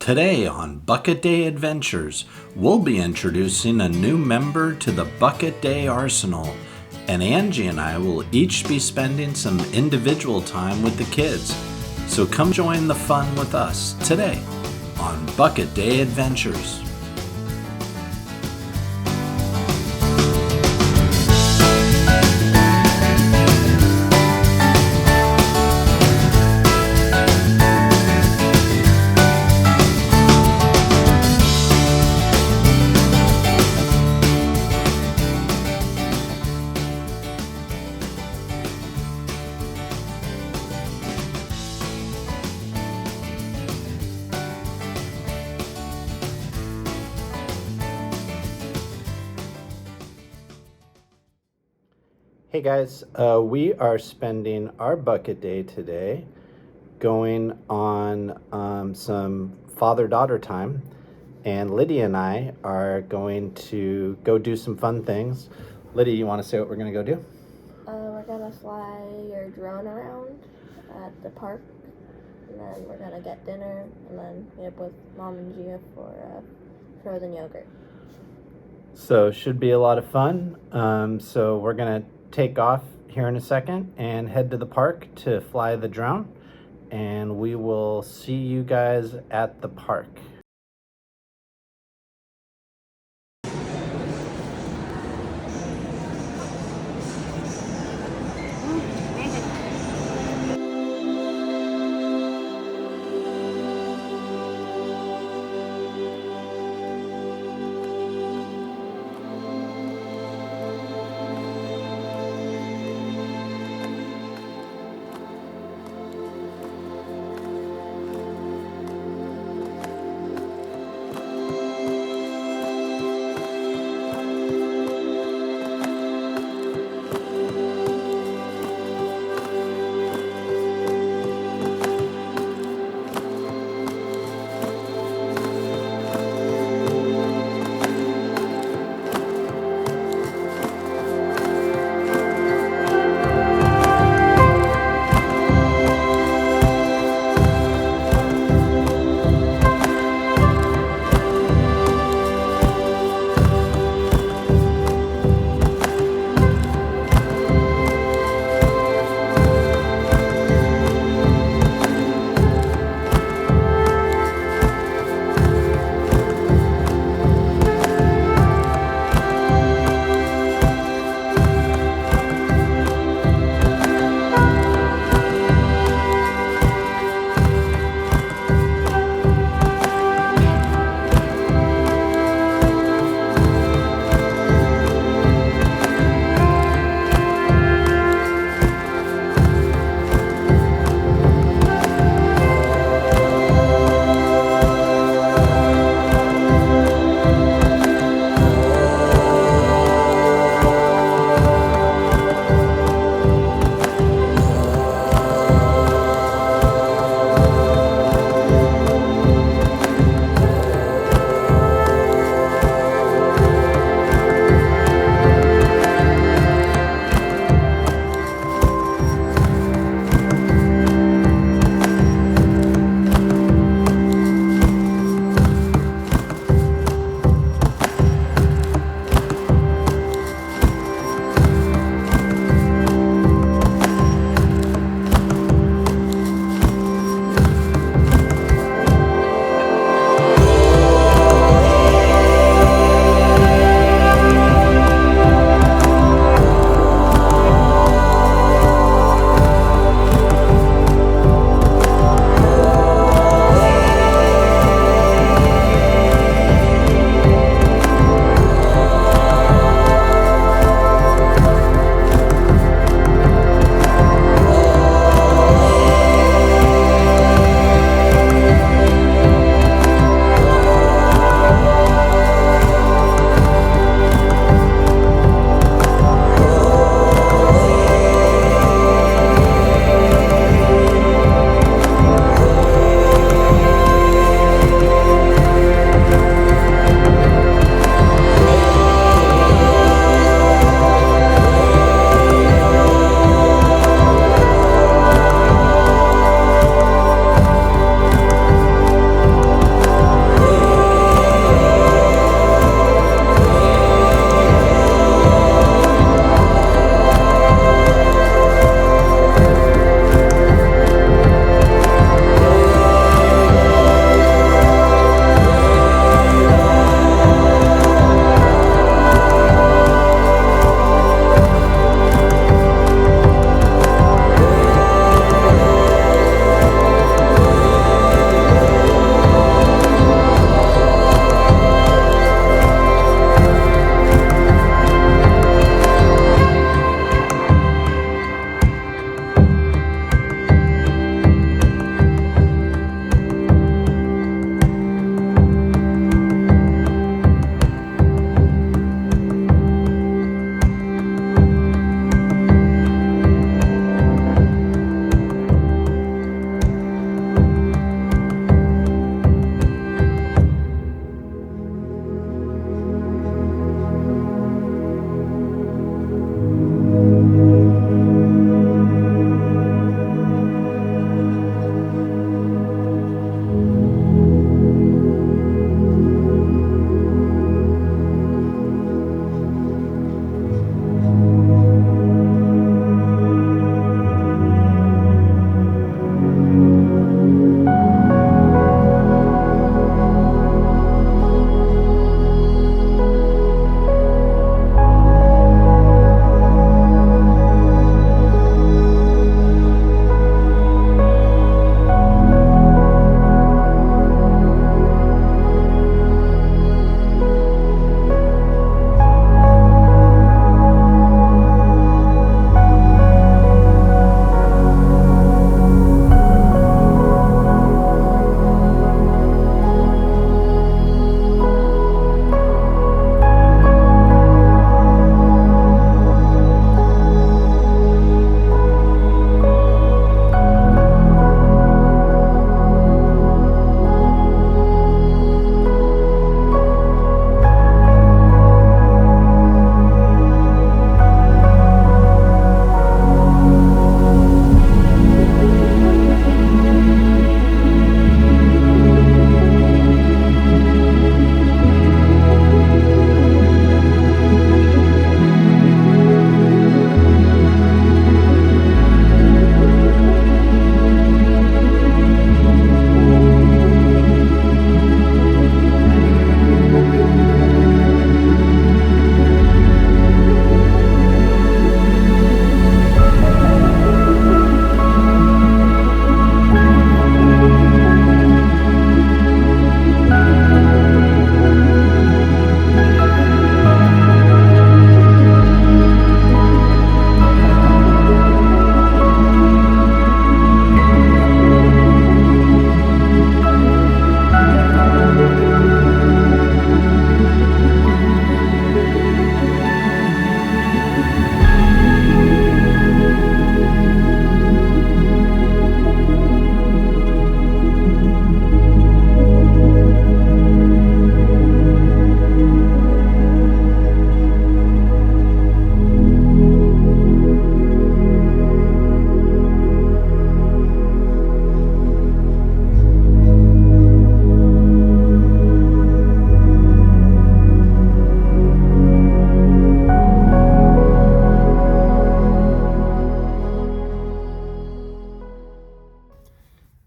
Today on Bucket Day Adventures, we'll be introducing a new member to the Bucket Day Arsenal, and Angie and I will each be spending some individual time with the kids. So come join the fun with us today on Bucket Day Adventures. Hey guys, we are spending our bucket day today going on some father-daughter time, and Lydia and I are going to go do some fun things. Lydia, you want to say what we're going to go do? We're gonna fly your drone around at the park, and then we're gonna get dinner, and then meet up with Mom and Gia for frozen yogurt. So should be a lot of fun. So we're going to take off here in a second and head to the park to fly the drone, and we will see you guys at the park.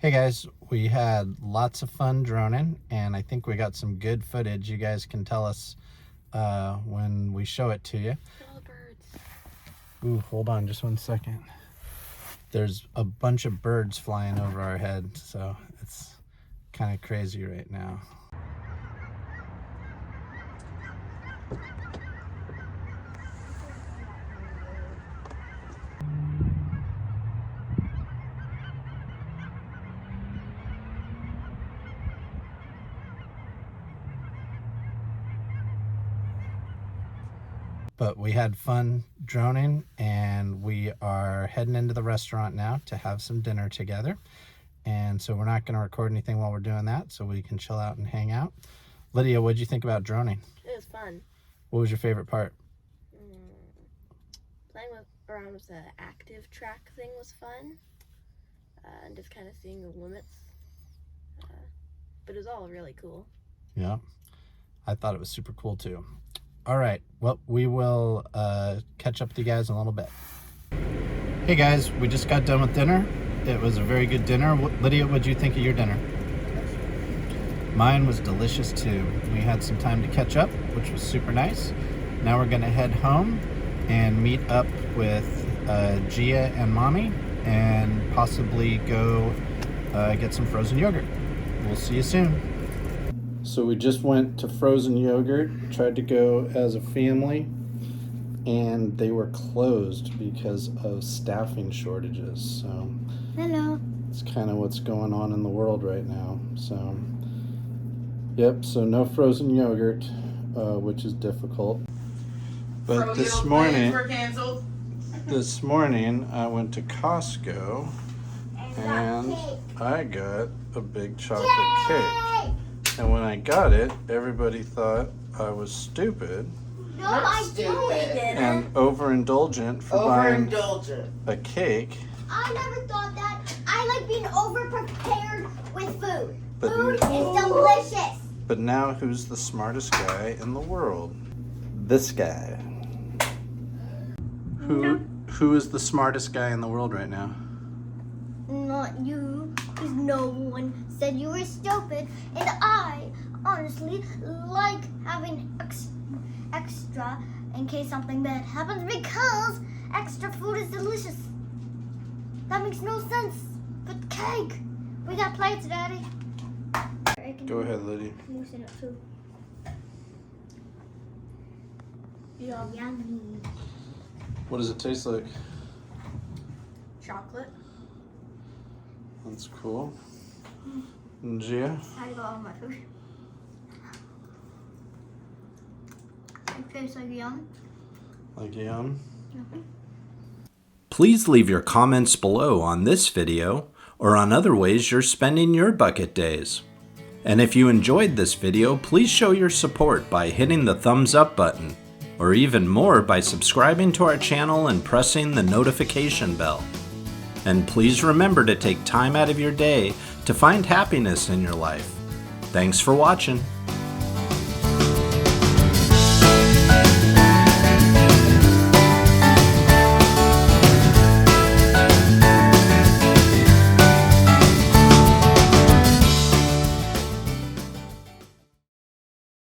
Hey guys, we had lots of fun droning, and I think we got some good footage. You guys can tell us when we show it to you. All the birds. Ooh, hold on just 1 second. There's a bunch of birds flying over our head, so it's kind of crazy right now. But we had fun droning, and we are heading into the restaurant now to have some dinner together. And so we're not going to record anything while we're doing that, so we can chill out and hang out. Lydia, what did you think about droning? It was fun. What was your favorite part? Playing around with the active track thing was fun. And just kind of seeing the limits. But it was all really cool. Yeah, I thought it was super cool too. All right, well, we will catch up with you guys in a little bit. Hey guys, we just got done with dinner. It was a very good dinner. Lydia, what did you think of your dinner? Mine was delicious too. We had some time to catch up, which was super nice. Now we're gonna head home and meet up with Gia and Mommy and possibly go get some frozen yogurt. We'll see you soon. So we just went to frozen yogurt, tried to go as a family, and they were closed because of staffing shortages. So Hello. it's kind of what's going on in the world right now. So yep, so no frozen yogurt, which is difficult. But this morning I went to Costco and I got a big chocolate cake. And when I got it, everybody thought I was stupid. No, I didn't. And overindulgent for buying a cake. I never thought that. I like being over-prepared with food. But Food is delicious. But now who's the smartest guy in the world? This guy. Who is the smartest guy in the world right now? Not you, because no one said you were stupid. And I honestly like having extra in case something bad happens because extra food is delicious. That makes no sense. But cake. We got plates, Daddy. Go ahead, Lydia. You sit up too. Yummy. What does it taste like? Chocolate. That's cool. And Gia? I got all my food. It tastes like yum. Like yum? Please leave your comments below on this video or on other ways you're spending your bucket days. And if you enjoyed this video, please show your support by hitting the thumbs up button, or even more by subscribing to our channel and pressing the notification bell. And please remember to take time out of your day to find happiness in your life. Thanks for watching.